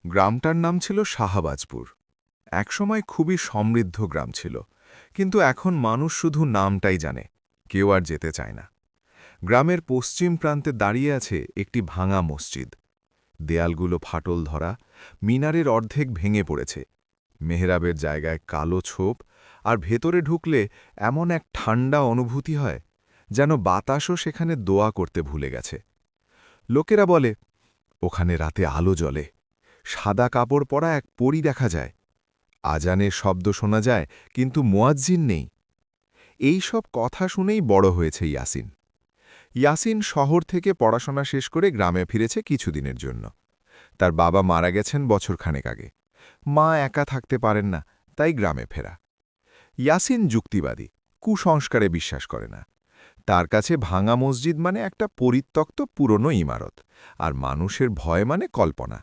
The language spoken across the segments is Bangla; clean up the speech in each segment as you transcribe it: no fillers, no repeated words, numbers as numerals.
গ্রামটার নাম ছিল শাহবাজপুর। একসময় খুবই সমৃদ্ধ গ্রাম ছিল, কিন্তু এখন মানুষ শুধু নামটাই জানে, কেউ আর যেতে চায় না। গ্রামের পশ্চিম প্রান্তে দাঁড়িয়ে আছে একটি ভাঙা মসজিদ। দেয়ালগুলো ফাটল ধরা, মিনারের অর্ধেক ভেঙে পড়েছে, মেহরাবের জায়গায় কালো ছোপ, আর ভেতরে ঢুকলে এমন এক ঠান্ডা অনুভূতি হয় যেন বাতাসও সেখানে দোয়া করতে ভুলে গেছে। লোকেরা বলে, ওখানে রাতে আলো জ্বলে, সাদা কাপড় পরা এক পরী দেখা যায়, আজানের শব্দ শোনা যায়, কিন্তু মুয়াজ্জিন নেই। এই সব কথা শুনেই বড় হয়েছে ইয়াসিন। ইয়াসিন শহর থেকে পড়াশোনা শেষ করে গ্রামে ফিরেছে কিছুদিনের জন্য। তার বাবা মারা গেছেন বছরখানেক আগে। মা একা থাকতে পারেন না, তাই গ্রামে ফেরা। ইয়াসিন যুক্তিবাদী, কুসংস্কারে বিশ্বাস করে না। তার কাছে ভাঙা মসজিদ মানে একটা পরিত্যক্ত পুরনো ইমারত, আর মানুষের ভয় মানে কল্পনা।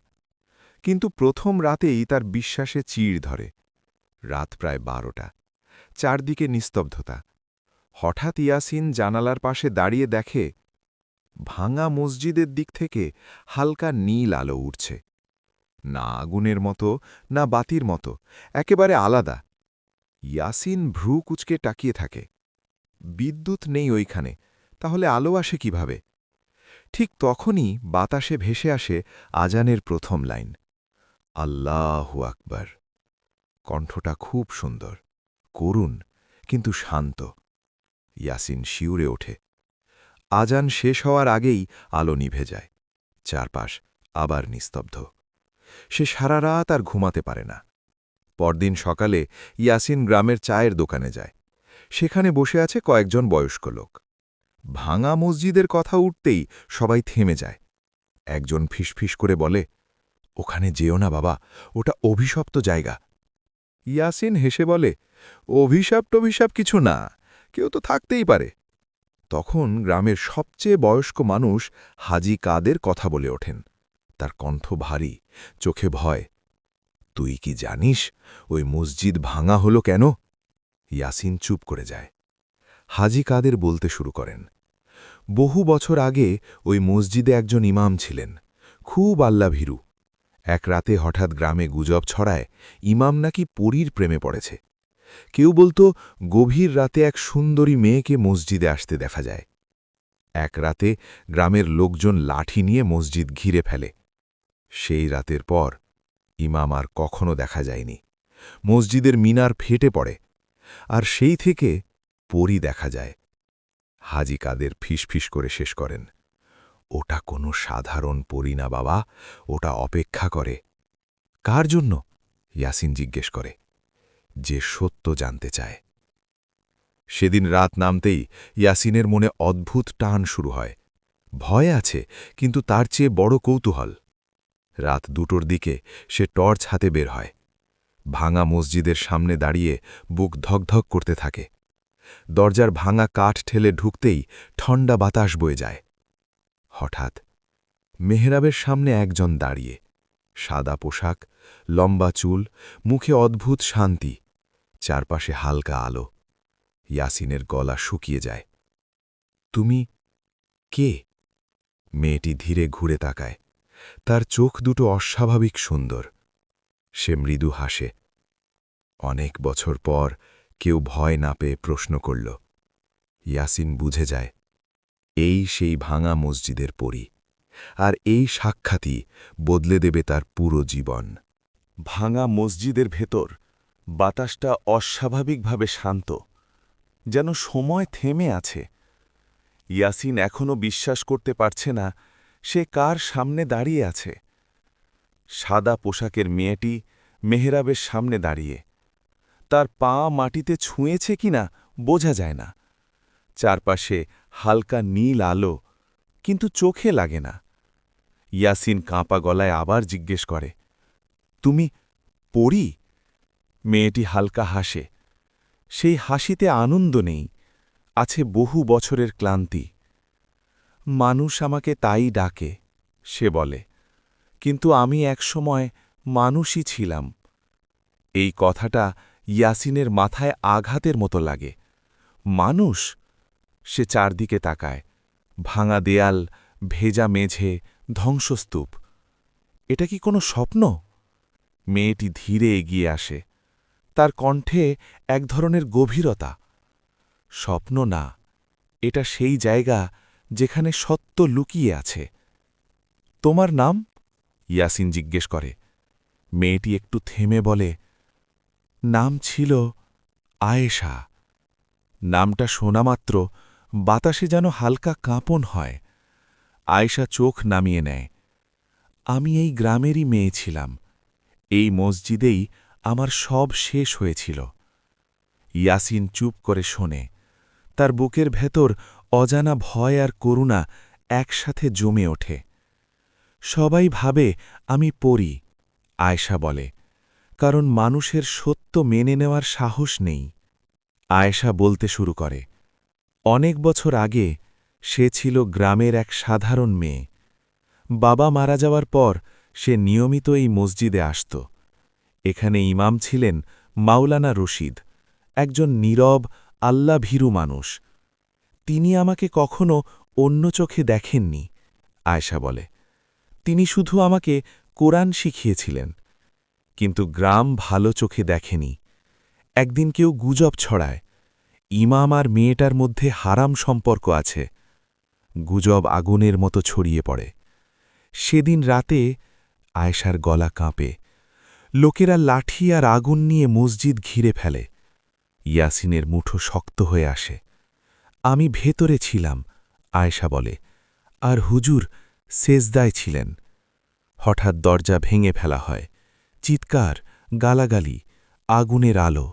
কিন্তু প্রথম রাতেই তার বিশ্বাসে চিড় ধরে। রাত প্রায় 12টা, চারদিকে নিস্তব্ধতা। হঠাৎ ইয়াসিন জানালার পাশে দাঁড়িয়ে দেখে ভাঙা মসজিদের দিক থেকে হালকা নীল আলো উঠছে। না আগুনের মতো, না বাতির মতো, একেবারে আলাদা। ইয়াসিন ভ্রু কুচকে তাকিয়ে থাকে। বিদ্যুৎ নেই ওইখানে, তাহলে আলো আসে কিভাবে? ঠিক তখনই বাতাসে ভেসে আসে আজানের প্রথম লাইন, আল্লাহু আকবার। কণ্ঠটা খুব সুন্দর, করুণ, কিন্তু শান্ত। ইয়াসিন শিউরে ওঠে। আজান শেষ হওয়ার আগেই আলো নিভে যায়। চারপাশ আবার নিস্তব্ধ। সে সারা রাত আর ঘুমাতে পারে না। পরদিন সকালে ইয়াসিন গ্রামের চায়ের দোকানে যায়। সেখানে বসে আছে কয়েকজন বয়স্ক লোক। ভাঙা মসজিদের কথা উঠতেই সবাই থেমে যায়। একজন ফিসফিস করে বলে, ওখানে যেও না বাবা, ওটা অভিশপ্ত জায়গা। ইয়াসিন হেসে বলে, অভিশাপ কিছু না, কেউ তো থাকতেই পারে। তখন গ্রামের সবচেয়ে বয়স্ক মানুষ হাজি কাদের কথা বলে ওঠেন। তার কণ্ঠ ভারী, চোখে ভয়। তুই কি জানিস ওই মসজিদ ভাঙা হলো কেন? ইয়াসিন চুপ করে যায়। হাজি কাদের বলতে শুরু করেন, বহু বছর আগে ওই মসজিদে একজন ইমাম ছিলেন, খুব আল্লাভীরু। এক রাতে হঠাৎ গ্রামে গুজব ছড়ায় ইমাম নাকি পরীর প্রেমে পড়েছে। কেউ বলতো গভীর রাতে এক সুন্দরী মেয়েকে মসজিদে আসতে দেখা যায়। এক রাতে গ্রামের লোকজন লাঠি নিয়ে মসজিদ ঘিরে ফেলে। সেই রাতের পর ইমাম আর কখনো দেখা যায়নি। মসজিদের মিনার ফেটে পড়ে, আর সেই থেকে পরী দেখা যায়। হাজি কাদের ফিসফিস করে শেষ করেন, ওটা কোনো সাধারণ পরী না বাবা, ওটা অপেক্ষা করে। কার জন্য? ইয়াসিন জিজ্ঞেস করে। যে সত্য জানতে চায়। সেদিন রাত নামতেই ইয়াসিনের মনে অদ্ভুত টান শুরু হয়। ভয় আছে, কিন্তু তার চেয়ে বড় কৌতূহল। রাত 2টোর দিকে সে টর্চ হাতে বের হয়। ভাঙা মসজিদের সামনে দাঁড়িয়ে বুক ধকধক করতে থাকে। দরজার ভাঙা কাঠ ঠেলে ঢুকতেই ঠান্ডা বাতাস বয়ে যায়। হঠাৎ মেহরাবের সামনে একজন দাঁড়িয়ে, সাদা পোশাক, লম্বা চুল, মুখে অদ্ভুত শান্তি, চারপাশে হালকা আলো। ইয়াসিনের গলা শুকিয়ে যায়। তুমি কে? মেয়েটি ধীরে ঘুরে তাকায়। তার চোখ দুটো অস্বাভাবিক সুন্দর। সে মৃদু হাসে। অনেক বছর পর কেউ ভয় না পেয়ে প্রশ্ন করল। ইয়াসিন বুঝে যায়, এই সেই ভাঙা মসজিদের পরী, আর এই সাক্ষাৎই বদলে দেবে তার পুরো জীবন। ভাঙা মসজিদের ভেতর বাতাসটা অস্বাভাবিকভাবে শান্ত, যেন সময় থেমে আছে। ইয়াসিন এখনও বিশ্বাস করতে পারছে না সে কার সামনে দাঁড়িয়ে আছে। সাদা পোশাকের মেয়েটি মেহরাবের সামনে দাঁড়িয়ে। তার পা মাটিতে ছুঁয়েছে কিনা বোঝা যায় না। চারপাশে হালকা নীল আলো, কিন্তু চোখে লাগে না। ইয়াসিন কাঁপা গলায় আবার জিজ্ঞেস করে, তুমি পড়ি? মেয়েটি হালকা হাসে। সেই হাসিতে আনন্দ নেই, আছে বহু বছরের ক্লান্তি। মানুষ আমাকে তাই ডাকে, সে বলে, কিন্তু আমি একসময় মানুষই ছিলাম। এই কথাটা ইয়াসিনের মাথায় আঘাতের মতো লাগে। মানুষ? সে চারদিকে তাকায়। ভাঙা দেয়াল, ভেজা মেঝে, ধ্বংসস্তূপ। এটা কি কোনো স্বপ্ন? মেয়েটি ধীরে এগিয়ে আসে। তার কণ্ঠে এক ধরনের গভীরতা। স্বপ্ন না, এটা সেই জায়গা যেখানে সত্য লুকিয়ে আছে। তোমার নাম? ইয়াসিন জিজ্ঞেস করে। মেয়েটি একটু থেমে বলে, নাম ছিল আয়েশা। নামটা শোনামাত্র বাতাসে যেন হালকা কাঁপন হয়। আয়েশা চোখ নামিয়ে নেয়। আমি এই গ্রামেরই মেয়ে ছিলাম। এই মসজিদেই আমার সব শেষ হয়েছিল। ইয়াসিন চুপ করে শোনে। তার বুকের ভেতর অজানা ভয় আর করুণা একসাথে জমে ওঠে। সবাই ভাবে আমি পড়ি, আয়েশা বলে, কারণ মানুষের সত্য মেনে নেওয়ার সাহস নেই। আয়েশা বলতে শুরু করে, অনেক বছর আগে সে ছিল গ্রামের এক সাধারণ মেয়ে। বাবা মারা যাওয়ার পর সে নিয়মিত এই মসজিদে আসত। এখানে ইমাম ছিলেন মাওলানা রশিদ, একজন নীরব আল্লাভীরু মানুষ। তিনি আমাকে কখনো অন্য চোখে দেখেননি, আয়েশা বলে। তিনি শুধু আমাকে কোরআন শিখিয়েছিলেন। কিন্তু গ্রাম ভালো চোখে দেখেনি। একদিন কেউ গুজব ছড়ায়, ইমাম আর মেয়েটার মধ্যে হারাম সম্পর্ক আছে। গুজব আগুনের মতো ছড়িয়ে পড়ে। সেদিন রাতে আয়েশার গলা কাঁপে। লোকেরা লাঠি আর আগুন নিয়ে মসজিদ ঘিরে ফেলে। ইয়াসিনের মুঠো শক্ত হয়ে আসে। আমি ভেতরে ছিলাম, আয়েশা বলে, আর হুজুর সেজদায় ছিলেন। হঠাৎ দরজা ভেঙে ফেলা হয়। চিৎকার, গালাগালি, আগুনের আলো।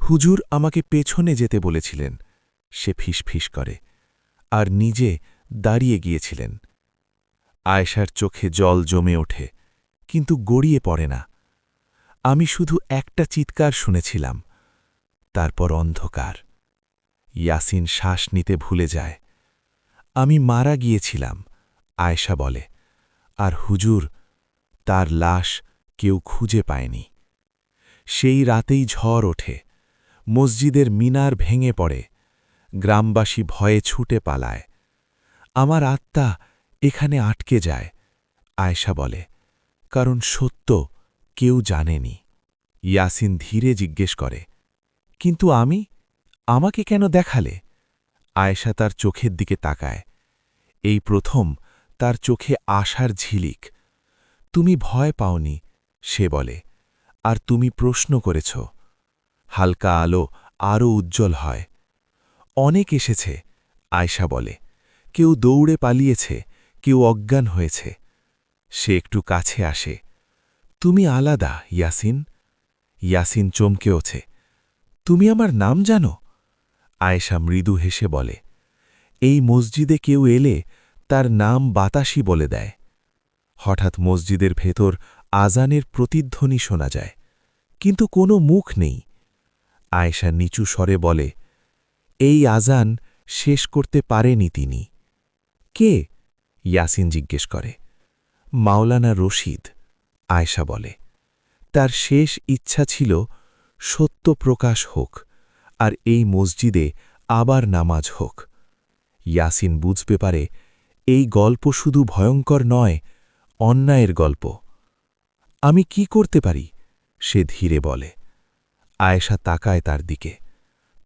হুজুর আমাকে পেছনে যেতে বলেছিলেন, সে ফিসফিস করে, আর নিজে দাঁড়িয়ে গিয়েছিলেন। আয়েশার চোখে জল জমে ওঠে, কিন্তু গড়িয়ে পড়ে না। আমি শুধু একটা চিৎকার শুনেছিলাম, তারপর অন্ধকার। ইয়াসিন শ্বাস নিতে ভুলে যায়। আমি মারা গিয়েছিলাম, আয়েশা বলে, আর হুজুর, তার লাশ কেউ খুঁজে পায়নি। সেই রাতেই ঝড় ওঠে। মসজিদের মিনার ভেঙে পড়ে। গ্রামবাসী ভয়ে ছুটে পালায়। আমার আত্মা এখানে আটকে যায়, আয়েশা বলে, কারণ সত্য কেউ জানেনি। ইয়াসিন ধীরে জিজ্ঞেস করে, কিন্তু আমাকে কেন দেখালে? আয়েশা তার চোখের দিকে তাকায়। এই প্রথম তার চোখে আশার ঝিলিক। তুমি ভয় পাওনি, সে বলে, আর তুমি প্রশ্ন করেছ। হালকা আলো আরও উজ্জ্বল হয়। অনেক এসেছে, আয়েশা বলে, কেউ দৌড়ে পালিয়েছে, কেউ অজ্ঞান হয়েছে। সে একটু কাছে আসে। তুমি আলাদা, ইয়াসিন। ইয়াসিন চমকে ওঠে। তুমি আমার নাম জানো? আয়েশা মৃদু হেসে বলে, এই মসজিদে কেউ এলে তার নাম বাতাসই বলে দেয়। হঠাৎ মসজিদের ভেতর আজানের প্রতিধ্বনি শোনা যায়, কিন্তু কোনো মুখ নেই। আয়েশা নিচু স্বরে বলে, এই আজান শেষ করতে পারেনি তিনি। কে? ইয়াসিন জিজ্ঞেস করে। মাওলানা রশিদ, আয়েশা বলে। তার শেষ ইচ্ছা ছিল সত্য প্রকাশ হোক, আর এই মসজিদে আবার নামাজ হোক। ইয়াসিন বুঝতে পারে, এই গল্প শুধু ভয়ঙ্কর নয়, অন্যায়ের গল্প। আমি কি করতে পারি? সে ধীরে বলে। আয়েশা তাকায় তার দিকে।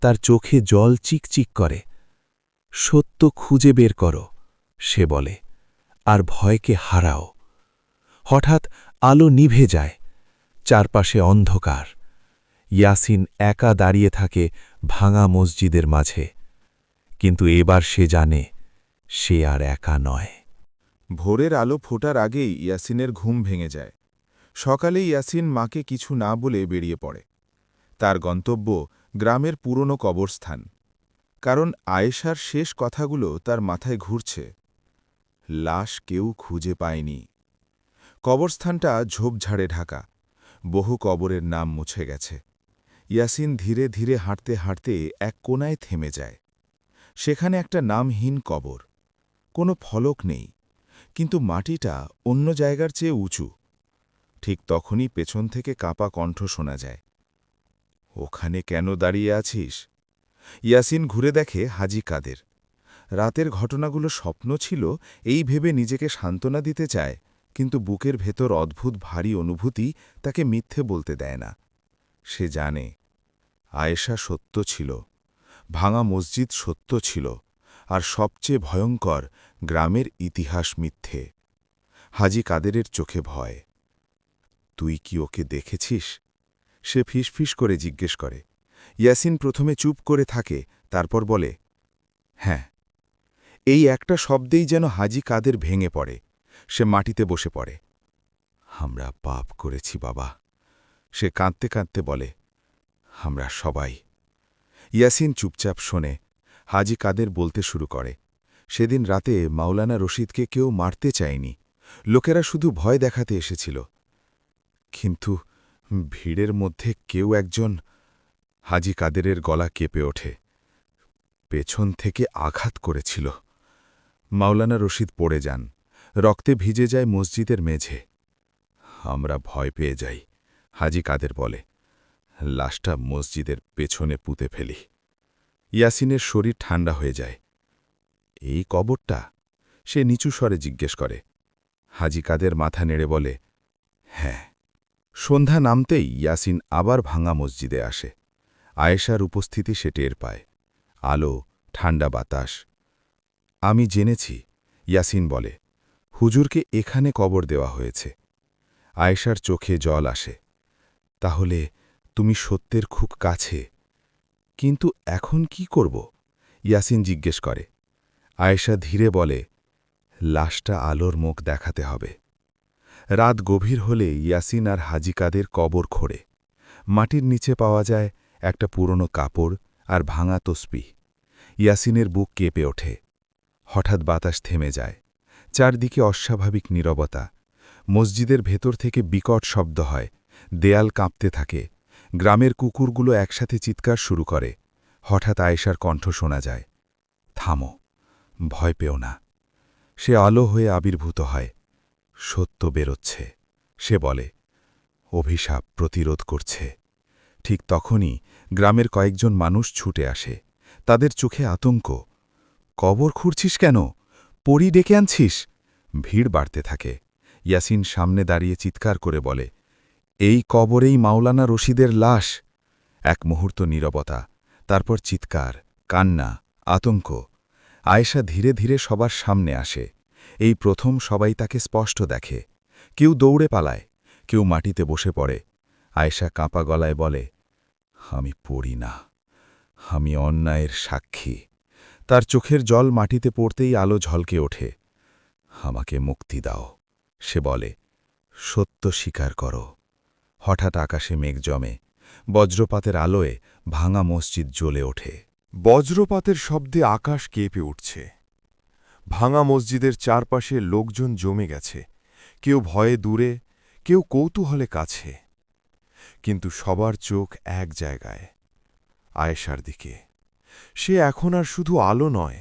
তার চোখে জল চিকচিক করে। সত্য খুঁজে বের করো, সে বলে, আর ভয়কে হারাও। হঠাৎ আলো নিভে যায়। চারপাশে অন্ধকার। ইয়াসিন একা দাঁড়িয়ে থাকে ভাঙা মসজিদের মাঝে। কিন্তু এবার সে জানে, সে আর একা নয়। ভোরের আলো ফোটার আগেই ইয়াসিনের ঘুম ভেঙে যায়। সকালে ইয়াসিন মাকে কিছু না বলে বেরিয়ে পড়ে। তার গন্তব্য গ্রামের পুরনো কবরস্থান। কারণ আয়েশার শেষ কথাগুলো তার মাথায় ঘুরছে। লাশ কেউ খুঁজে পায়নি। কবরস্থানটা ঝোপঝাড়ে ঢাকা। বহু কবরের নাম মুছে গেছে। ইয়াসিন ধীরে ধীরে হাঁটতে হাঁটতে এক কোণায় থেমে যায়। সেখানে একটা নামহীন কবর। কোনো ফলক নেই, কিন্তু মাটিটা অন্য জায়গার চেয়ে উঁচু। ঠিক তখনই পেছন থেকে কাঁপা কণ্ঠ শোনা যায়। ওখানে কেন দাঁড়িয়ে আছিস? ইয়াসিন ঘুরে দেখে হাজি কাদের। রাতের ঘটনাগুলো স্বপ্ন ছিল এই ভেবে নিজেকে সান্ত্বনা দিতে চায়, কিন্তু বুকের ভেতর অদ্ভুত ভারী অনুভূতি তাকে মিথ্যে বলতে দেয় না। সে জানে আয়েশা সত্য ছিল, ভাঙা মসজিদ সত্য ছিল, আর সবচেয়ে ভয়ঙ্কর গ্রামের ইতিহাস মিথ্যে। হাজী কাদেরের চোখে ভয়। তুই কি ওকে দেখেছিস? সে ফিসফিস করে জিজ্ঞেস করে। ইয়াসিন প্রথমে চুপ করে থাকে, তারপর বলে, হ্যাঁ। এই একটা শব্দেই যেন হাজী কাদের ভেঙে পড়ে। সে মাটিতে বসে পড়ে। আমরা পাপ করেছি বাবা, সে কাঁদতে কাঁদতে বলে। আমরা সবাই। ইয়াসিন চুপচাপ শোনে। হাজী কাদের বলতে শুরু করে, সেদিন রাতে মাওলানা রশিদকে কেউ মারতে চায়নি, লোকেরা শুধু ভয় দেখাতে এসেছিল। কিন্তু ভিড়ের মধ্যে কেউ একজন। হাজী কাদেরের গলা কেঁপে ওঠে। পেছন থেকে আঘাত করেছিল। মাওলানা রশিদ পড়ে যান, রক্তে ভিজে যায় মসজিদের মেঝে। আমরা ভয় পেয়ে যাই, হাজী কাদের বলে। লাশটা মসজিদের পেছনে পুঁতে ফেলি। ইয়াসিনের শরীর ঠান্ডা হয়ে যায়। এই কবরটা? সে নিচু স্বরে জিজ্ঞেস করে। হাজী কাদের মাথা নেড়ে বলে, হ্যাঁ। সন্ধ্যা নামতেই ইয়াসিন আবার ভাঙা মসজিদে আসে। আয়েশার উপস্থিতি সে টের পায়। আলো, ঠান্ডা বাতাস। আমি জেনেছি, ইয়াসিন বলে, হুজুরকে এখানে কবর দেওয়া হয়েছে। আয়েশার চোখে জল আসে। তাহলে তুমি সত্যের খুব কাছে। কিন্তু এখন কি করব? ইয়াসিন জিজ্ঞেস করে। আয়েশা ধীরে বলে, লাশটা আলোর মুখ দেখাতে হবে। রাত গভীর হলে ইয়াসিন আর হাজী কাদের কবর খোঁড়ে। মাটির নিচে পাওয়া যায় একটা পুরনো কাপড় আর ভাঙা তসবিহ। ইয়াসিনের বুক কেঁপে ওঠে। হঠাৎ বাতাস থেমে যায়। চারদিকে অস্বাভাবিক নীরবতা। মসজিদের ভেতর থেকে বিকট শব্দ হয়। দেয়াল কাঁপতে থাকে। গ্রামের কুকুরগুলো একসাথে চিৎকার শুরু করে। হঠাৎ আয়েশার কণ্ঠ শোনা যায়, থামো, ভয় পেও না। সে আলো হয়ে আবির্ভূত হয়। সত্য বেরোচ্ছে, সে বলে। অভিশাপ প্রতিরোধ করছে। ঠিক তখনই গ্রামের কয়েকজন মানুষ ছুটে আসে। তাদের চোখে আতঙ্ক। কবর খুঁড়ছিস কেন? পরী ডেকে আনছিস? ভিড় বাড়তে থাকে। ইয়াসিন সামনে দাঁড়িয়ে চিৎকার করে বলে, এই কবরেই মাওলানা রশিদের লাশ। এক মুহূর্ত নীরবতা, তারপর চিৎকার, কান্না, আতঙ্ক। আয়েশা ধীরে ধীরে সবার সামনে আসে। এই প্রথম সবাই তাকে স্পষ্ট দেখে। কেউ দৌড়ে পালায়, কেউ মাটিতে বসে পড়ে। আয়েশা কাঁপা গলায় বলে, আমি পড়ি না, আমি অন্যায়ের সাক্ষী। তার চোখের জল মাটিতে পড়তেই আলো ঝলকে ওঠে। আমাকে মুক্তি দাও, সে বলে। সত্য স্বীকার করো। হঠাৎ আকাশে মেঘ জমে। বজ্রপাতের আলোয় ভাঙা মসজিদ জ্বলে ওঠে। বজ্রপাতের শব্দে আকাশ কেঁপে উঠছে। ভাঙা মসজিদের চারপাশে লোকজন জমে গেছে, কেউ ভয়ে দূরে, কেউ কৌতূহলে কাছে। কিন্তু সবার চোখ এক জায়গায়, আয়েশার দিকে। সে এখন আর শুধু আলো নয়,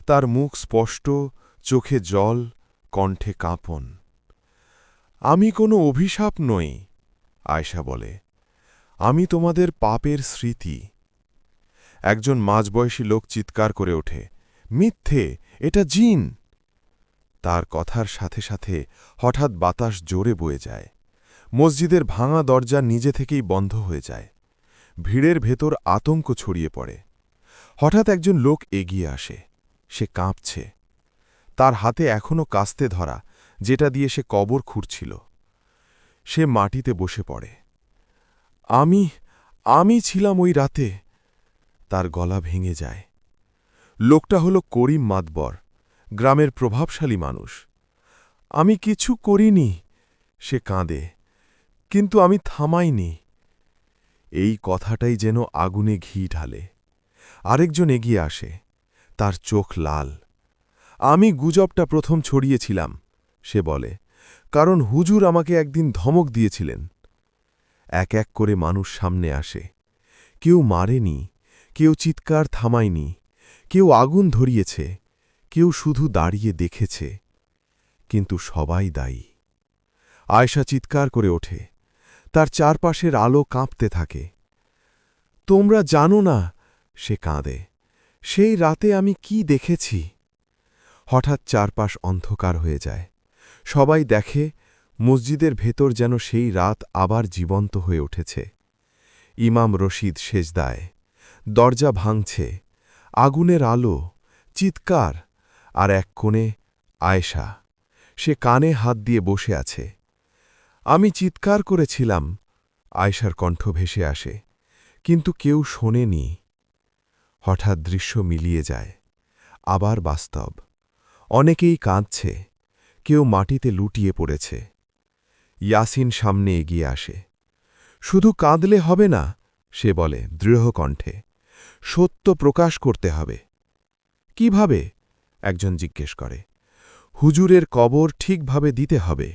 তার মুখ স্পষ্ট, চোখে জল, কণ্ঠে কাঁপন। আমি কোনো অভিশাপ নই, আয়েশা বলে। আমি তোমাদের পাপের স্মৃতি। একজন মাঝবয়সী লোক চিৎকার করে ওঠে, মিথ্যে, এটা জিন। তার কথার সাথে সাথে হঠাৎ বাতাস জোরে বয়ে যায়। মসজিদের ভাঙা দরজা নিজে থেকেই বন্ধ হয়ে যায়। ভিড়ের ভেতর আতঙ্ক ছড়িয়ে পড়ে। হঠাৎ একজন লোক এগিয়ে আসে। সে কাঁপছে। তার হাতে এখনও কাস্তে ধরা, যেটা দিয়ে সে কবর খুঁড়ছিল। সে মাটিতে বসে পড়ে। আমি ছিলাম ওই রাতে। তার গলা ভেঙে যায়। লোকটা হল করিম মাতবর, গ্রামের প্রভাবশালী মানুষ। আমি কিছু করিনি, সে কাঁদে, কিন্তু আমি থামাইনি। এই কথাটাই যেন আগুনে ঘি ঢালে। আরেকজন এগিয়ে আসে, তার চোখ লাল। আমি গুজবটা প্রথম ছড়িয়েছিলাম, সে বলে, কারণ হুজুর আমাকে একদিন ধমক দিয়েছিলেন। এক এক করে মানুষ সামনে আসে। কেউ মারেনি, কেউ চিৎকার থামায়নি, কেউ আগুন ধরিয়েছে, কেউ শুধু দাঁড়িয়ে দেখেছে। কিন্তু সবাই দায়ী। আয়েশা চিৎকার করে ওঠে। তার চারপাশের আলো কাঁপতে থাকে। তোমরা জানো না, সে কাঁদে, সেই রাতে আমি কি দেখেছি। হঠাৎ চারপাশ অন্ধকার হয়ে যায়। সবাই দেখে মসজিদের ভেতর যেন সেই রাত আবার জীবন্ত হয়ে উঠেছে। ইমাম রশিদ সেজদায়, দরজা ভাঙছে, আগুনের আলো, চিৎকার, আর এক কোণে আয়েশা, সে কানে হাত দিয়ে বসে আছে। আমি চিৎকার করেছিলাম, আয়েশার কণ্ঠ ভেসে আসে, কিন্তু কেউ শোনেনি। হঠাৎ দৃশ্য মিলিয়ে যায়, আবার বাস্তব। অনেকেই কাঁদছে, কেউ মাটিতে লুটিয়ে পড়েছে। ইয়াসিন সামনে এগিয়ে আসে। শুধু কাঁদলে হবে না, সে বলে দৃঢ় কণ্ঠে, সত্য প্রকাশ করতে হবে। কিভাবে? একজন জিজ্ঞেস করে। হুজুরের কবর ঠিকভাবে দিতে হবে,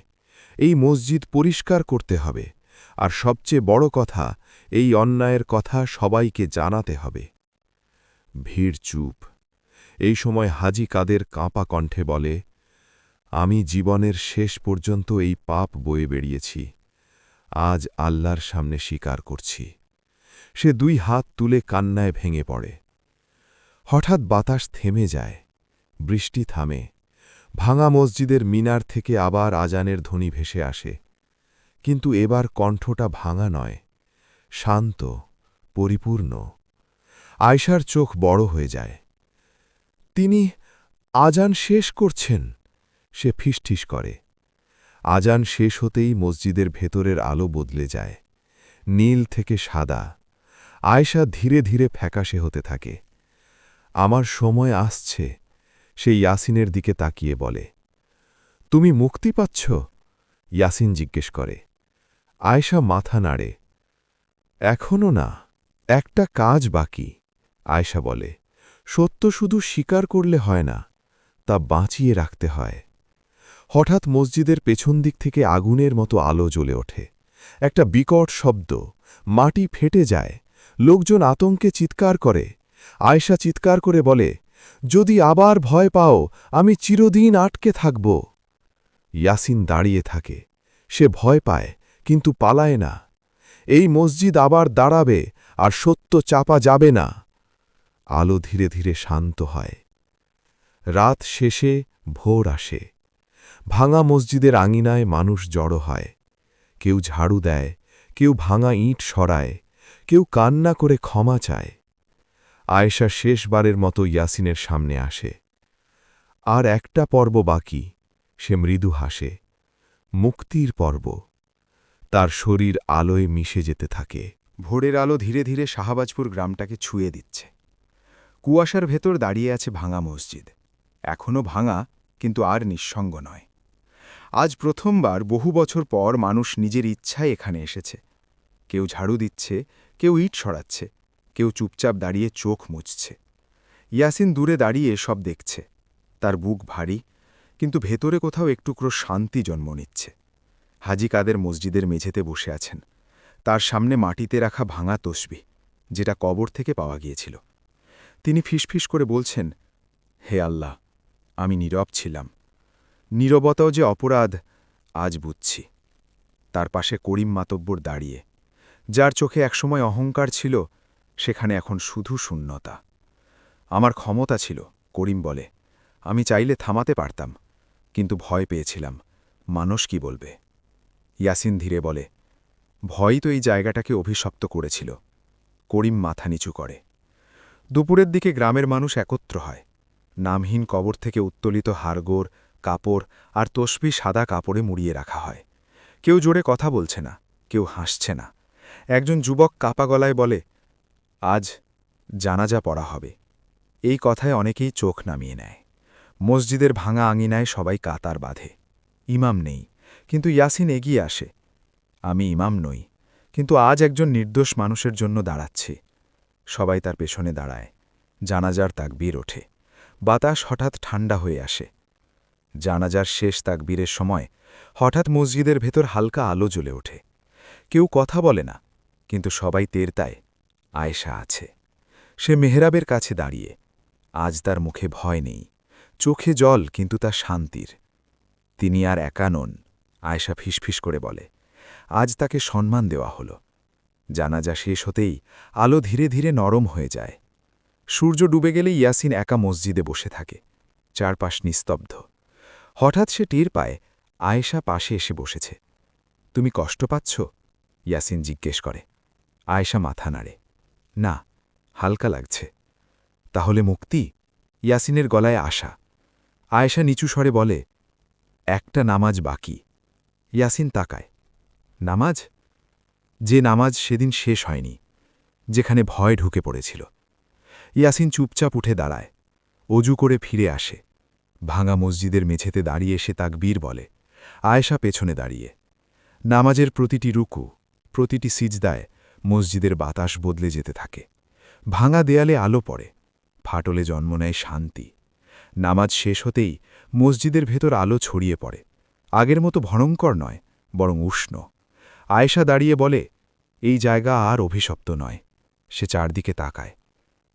এই মসজিদ পরিষ্কার করতে হবে, আর সবচেয়ে বড় কথা, এই অন্যায়ের কথা সবাইকে জানাতে হবে। ভিড় চুপ। এই সময় হাজি কাদের কাঁপা কণ্ঠে বলে, আমি জীবনের শেষ পর্যন্ত এই পাপ বয়ে বেরিয়েছি, আজ আল্লাহর সামনে স্বীকার করছি। সে 2 হাত তুলে কান্নায় ভেঙে পড়ে। হঠাৎ বাতাস থেমে যায়, বৃষ্টি থামে, ভাঙা মসজিদের মিনার থেকে আবার আজানের ধ্বনি ভেসে আসে। কিন্তু এবার কণ্ঠটা ভাঙা নয়, শান্ত, পরিপূর্ণ। আয়শার চোখ বড় হয়ে যায়। তিনি আজান শেষ করছেন, সে ফিসঠিস করে। আজান শেষ হতেই মসজিদের ভেতরের আলো বদলে যায়, নীল থেকে সাদা। আয়েশা ধীরে ধীরে ফ্যাকাশে হতে থাকে। আমার সময় আসছে, সে ইয়াসিনের দিকে তাকিয়ে বলে। তুমি মুক্তি পাচ্ছ? ইয়াসিন জিজ্ঞেস করে। আয়েশা মাথা নাড়ে। এখনও না, একটা কাজ বাকি। আয়েশা বলে, সত্য শুধু স্বীকার করলে হয় না, তা বাঁচিয়ে রাখতে হয়। হঠাৎ মসজিদের পেছন দিক থেকে আগুনের মতো আলো জ্বলে ওঠে। একটা বিকট শব্দ, মাটি ফেটে যায়, লোকজন আতঙ্কে চিৎকার করে। আয়েশা চিৎকার করে বলে, যদি আবার ভয় পাও, আমি চিরদিন আটকে থাকব। ইয়াসিন দাঁড়িয়ে থাকে। সে ভয় পায়, কিন্তু পালায় না। এই মসজিদ আবার দাঁড়াবে, আর সত্য চাপা যাবে না। আলো ধীরে ধীরে শান্ত হয়। রাত শেষে ভোর আসে। ভাঙা মসজিদের আঙিনায় মানুষ জড়ো হয়। কেউ ঝাড়ু দেয়, কেউ ভাঙা ইঁট সরায়, কেউ কান্না করে ক্ষমা চায়। আয়েশা শেষবারের মতো ইয়াসিনের সামনে আসে। আর একটা পর্ব বাকি, সে মৃদু হাসে। মুক্তির পর্ব। তার শরীর আলোয় মিশে যেতে থাকে। ভোরের আলো ধীরে ধীরে শাহবাজপুর গ্রামটাকে ছুঁয়ে দিচ্ছে। কুয়াশার ভেতর দাঁড়িয়ে আছে ভাঙা মসজিদ। এখনও ভাঙা, কিন্তু আর নিঃসঙ্গ নয়। আজ প্রথমবার বহু বছর পর মানুষ নিজের ইচ্ছায় এখানে এসেছে। কেউ ঝাড়ু দিচ্ছে, কেউ ইট সরাচ্ছে, কেউ চুপচাপ দাঁড়িয়ে চোখ মুছছে। ইয়াসিন দূরে দাঁড়িয়ে সব দেখছে। তার বুক ভারী, কিন্তু ভেতরে কোথাও একটুকরো শান্তি জন্ম নিচ্ছে। হাজি কাদের মসজিদের মেঝেতে বসে আছেন। তার সামনে মাটিতে রাখা ভাঙা তসবিহ, যেটা কবর থেকে পাওয়া গিয়েছিল। তিনি ফিসফিস করে বলছেন, হে আল্লাহ, আমি নীরব ছিলাম। নীরবতাও যে অপরাধ, আজ বুঝছি। তার পাশে করিম মাতব্বর দাঁড়িয়ে। যার চোখে একসময় অহংকার ছিল, সেখানে এখন শুধু শূন্যতা। আমার ক্ষমতা ছিল, করিম বলে। আমি চাইলে থামাতে পারতাম, কিন্তু ভয় পেয়েছিলাম, মানুষ কি বলবে। ইয়াসিন ধীরে বলে, ভয় তো এই জায়গাটাকে অভিশপ্ত করেছিল। করিম মাথা নিচু করে। দুপুরের দিকে গ্রামের মানুষ একত্র হয়। নামহীন কবর থেকে উত্তোলিত হাড়গোড়, কাপড় আর তসবিহ সাদা কাপড়ে মুড়িয়ে রাখা হয়। কেউ জোরে কথা বলছে না, কেউ হাসছে না। একজন যুবক কাপা গলায় বলে, আজ জানাজা পড়া হবে। এই কথায় অনেকেই চোখ নামিয়ে নেয়। মসজিদের ভাঙা আঙিনায় সবাই কাতার বাঁধে। ইমাম নেই, কিন্তু ইয়াসিন এগিয়ে আসে। আমি ইমাম নই, কিন্তু আজ একজন নির্দোষ মানুষের জন্য দাঁড়াচ্ছি। সবাই তার পেছনে দাঁড়ায়। জানাজার তাকবীর ওঠে। বাতাস হঠাৎ ঠান্ডা হয়ে আসে। জানাজার শেষ তাকবীরের সময় হঠাৎ মসজিদের ভেতর হালকা আলো জ্বলে ওঠে। কেউ কথা বলে না, কিন্তু সবাই টের পায় আয়েশা আছে। সে মেহরাবের কাছে দাঁড়িয়ে। আজ তার মুখে ভয় নেই, চোখে জল, কিন্তু তা শান্তির। তিনি আর একা নন, আয়েশা ফিসফিস করে বলে। আজ তাকে সম্মান দেওয়া হল। জানাজা শেষ হতেই আলো ধীরে ধীরে নরম হয়ে যায়। সূর্য ডুবে গেলে ইয়াসিন একা মসজিদে বসে থাকে। চারপাশ নিস্তব্ধ। হঠাৎ সে টের পায় আয়েশা পাশে এসে বসেছে। তুমি কষ্ট পাচ্ছ? ইয়াসিন জিজ্ঞেস করে। আয়েশা মাথা নাড়ে। না, হালকা লাগছে। তাহলে মুক্তি? ইয়াসিনের গলায় আশা। আয়েশা নিচু স্বরে বলে, একটা নামাজ বাকি। ইয়াসিন তাকায়। নামাজ? যে নামাজ সেদিন শেষ হয়নি, যেখানে ভয় ঢুকে পড়েছিল। ইয়াসিন চুপচাপ উঠে দাঁড়ায়, অজু করে ফিরে আসে। ভাঙা মসজিদের মেঝেতে দাঁড়িয়ে সে তাকবীর বলে। আয়েশা পেছনে দাঁড়িয়ে। নামাজের প্রতিটি রুকু, প্রতিটি সিজদায় মসজিদের বাতাস বদলে যেতে থাকে। ভাঙা দেয়ালে আলো পড়ে, ফাটলে জন্ম নেয় শান্তি। নামাজ শেষ হতেই মসজিদের ভেতর আলো ছড়িয়ে পড়ে। আগের মতো ভয়ঙ্কর নয়, বরং উষ্ণ। আয়েশা দাঁড়িয়ে বলে, এই জায়গা আর অভিশপ্ত নয়। সে চারদিকে তাকায়।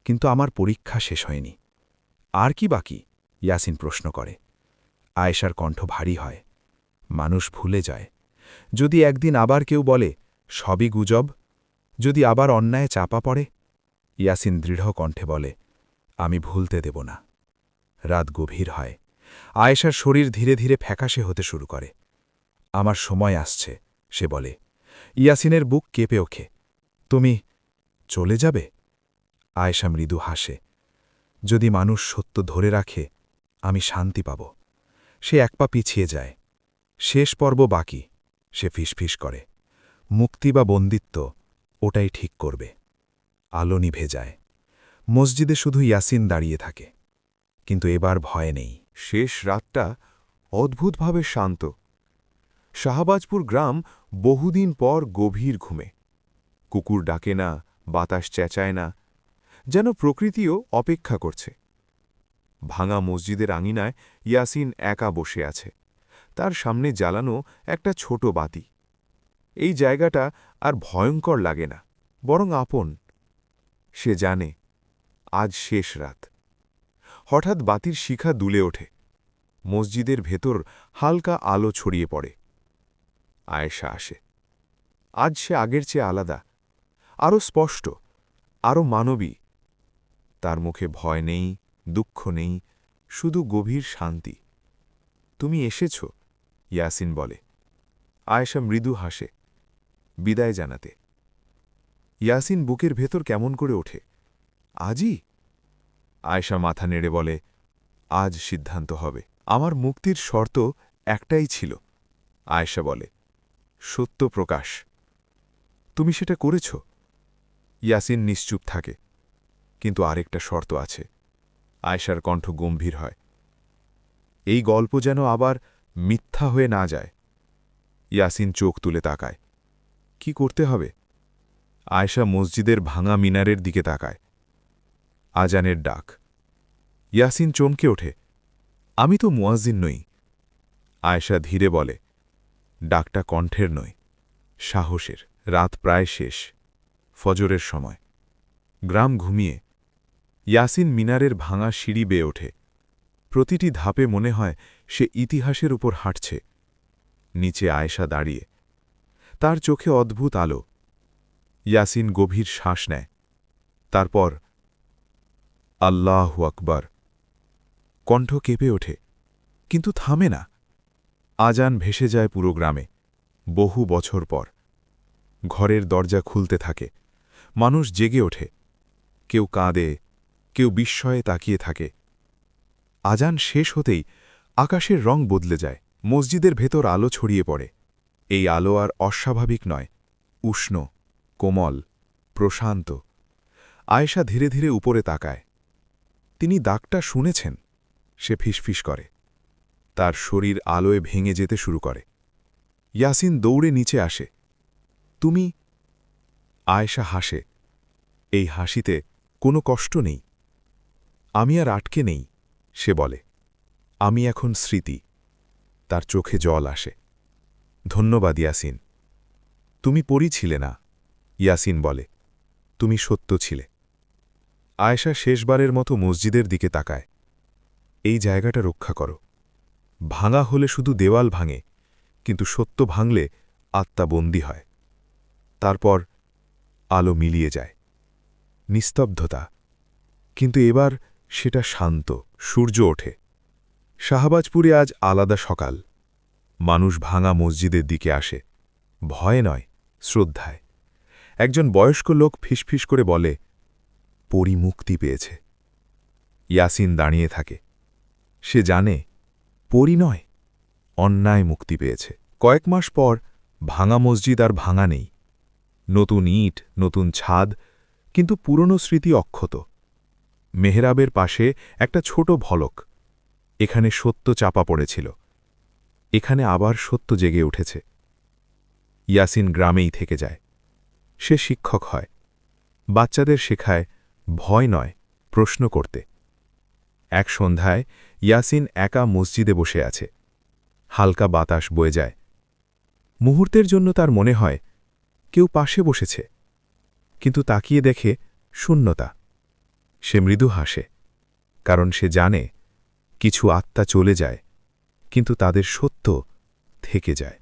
কিন্তু আমার পরীক্ষা শেষ হয়নি। আর কি বাকি? ইয়াসিন প্রশ্ন করে। আয়েশার কণ্ঠ ভারী হয়। মানুষ ভুলে যায়। যদি একদিন আবার কেউ বলে, সবই গুজব, যদি আবার অন্যায় চাপা পড়ে। ইয়াসিন দৃঢ় কণ্ঠে বলে, আমি ভুলতে দেব না। রাত গভীর হয়। আয়েশার শরীর ধীরে ধীরে ফ্যাকাশে হতে শুরু করে। আমার সময় আসছে, সে বলে। ইয়াসিনের বুক কেঁপে ওঠে। তুমি চলে যাবে? আয়েশা মৃদু হাসে। যদি মানুষ সত্য ধরে রাখে, আমি শান্তি পাব। সে এক পা পিছিয়ে যায়। শেষ পর্ব বাকি, সে ফিসফিস করে। মুক্তি বা বন্দিত্ব, ওটাই ঠিক করবে। আলো নিভে যায়। মসজিদে শুধু ইয়াসিন দাঁড়িয়ে থাকে। কিন্তু এবার ভয় নেই। শেষ রাতটা অদ্ভুতভাবে শান্ত। শাহবাজপুর গ্রাম বহুদিন পর গভীর ঘুমে। কুকুর ডাকে না, বাতাস চেঁচায় না, যেন প্রকৃতিও অপেক্ষা করছে। ভাঙা মসজিদের আঙিনায় ইয়াসিন একা বসে আছে। তার সামনে জ্বালানো একটা ছোট বাতি। এই জায়গাটা আর ভয়ঙ্কর লাগে না, বরং আপন। সে জানে, আজ শেষ রাত। হঠাৎ বাতির শিখা দুলে ওঠে। মসজিদের ভেতর হালকা আলো ছড়িয়ে পড়ে। আয়েশা আসে। আজ সে আগের চেয়ে আলাদা, আরও স্পষ্ট, আরও মানবী। তার মুখে ভয় নেই, দুঃখ নেই, শুধু গভীর শান্তি। তুমি এসেছ, ইয়াসিন বলে। আয়েশা মৃদু হাসে, বিদায় জানাতে। ইয়াসিন বুকের ভেতর কেমন করে ওঠে। আজই? আয়েশা মাথা নেড়ে বলে, আজ সিদ্ধান্ত হবে। আমার মুক্তির শর্ত একটাই ছিল। আয়েশা বলে, সত্য প্রকাশ। তুমি সেটা করেছ? ইয়াসিন নিশ্চুপ থাকে। কিন্তু আরেকটা শর্ত আছে। আয়েশার কণ্ঠ গম্ভীর হয়। এই গল্প যেন আবার মিথ্যা হয়ে না যায়। ইয়াসিন চোখ তুলে তাকায়। কি করতে হবে? আয়েশা মসজিদের ভাঙা মিনারের দিকে তাকায়। আজানের ডাক। ইয়াসিন চমকে ওঠে। আমি তো মুয়াজ্জিন নই। আয়েশা ধীরে বলে, ডাকটা কণ্ঠের নয়, সাহসের। রাত প্রায় শেষ। ফজরের সময়। গ্রাম ঘুমিয়ে। ইয়াসিন মিনারের ভাঙা সিঁড়ি বেয়ে ওঠে। প্রতিটি ধাপে মনে হয় সে ইতিহাসের উপর হাঁটছে। নিচে আয়েশা দাঁড়িয়ে। তার চোখে অদ্ভুত আলো। ইয়াসিন গভীর শ্বাস নেয়। তারপর আল্লাহু আকবার। কণ্ঠ কেঁপে ওঠে, কিন্তু থামে না। আজান ভেসে যায় পুরো গ্রামে। বহু বছর পর। ঘরের দরজা খুলতে থাকে। মানুষ জেগে ওঠে। কেউ কাঁদে, কেউ বিস্ময়ে তাকিয়ে থাকে। আজান শেষ হতেই আকাশের রং বদলে যায়। মসজিদের ভেতর আলো ছড়িয়ে পড়ে। এই আলো আর অস্বাভাবিক নয়, উষ্ণ, কোমল, প্রশান্ত। আয়েশা ধীরে ধীরে উপরে তাকায়। তিনি ডাকটা শুনেছেন। সে ফিসফিস করে। তার শরীর আলোয় ভেঙে যেতে শুরু করে। ইয়াসিন দৌড়ে নিচে আসে। তুমি? আয়েশা হাসে। এই হাসিতে কোনো কষ্ট নেই। আমি আর আটকে নেই, সে বলে। আমি এখন স্মৃতি। তার চোখে জল আসে। ধন্যবাদ ইয়াসিন। তুমি পরী ছিলে না, ইয়াসিন বলে। তুমি সত্য ছিলে। আয়েশা শেষবারের মতো মসজিদের দিকে তাকায়। এই জায়গাটা রক্ষা করো। ভাঙা হলে শুধু দেওয়াল ভাঙে, কিন্তু সত্য ভাঙলে আত্মা বন্দী হয়। তারপর আলো মিলিয়ে যায়। নিস্তব্ধতা। কিন্তু এবার সেটা শান্ত। সূর্য ওঠে। শাহবাজপুরে আজ আলাদা সকাল। মানুষ ভাঙা মসজিদের দিকে আসে, ভয়ে নয়, শ্রদ্ধায়। একজন বয়স্ক লোক ফিসফিস করে বলে, পরী মুক্তি পেয়েছে। ইয়াসিন দাঁড়িয়ে থাকে। সে জানে, পরী নয়, অন্যায় মুক্তি পেয়েছে। কয়েক মাস পর ভাঙা মসজিদ আর ভাঙা নেই। নতুন ইট, নতুন ছাদ, কিন্তু পুরনো স্মৃতি অক্ষত। মেহরাবের পাশে একটা ছোট ভলক। এখানে সত্য চাপা পড়েছিল। এখানে আবার সত্য জেগে উঠেছে। ইয়াসিন গ্রামেই থেকে যায়। সে শিক্ষক হয়। বাচ্চাদের শেখায় ভয় নয়, প্রশ্ন করতে। এক সন্ধ্যায় ইয়াসিন একা মসজিদে বসে আছে। হালকা বাতাস বয়ে যায়। মুহূর্তের জন্য তার মনে হয় কেউ পাশে বসেছে, কিন্তু তাকিয়ে দেখে শূন্যতা। সে মৃদু হাসে, কারণ সে জানে কিছু আত্মা চলে যায়, কিন্তু তাদের সত্য থেকে যায়।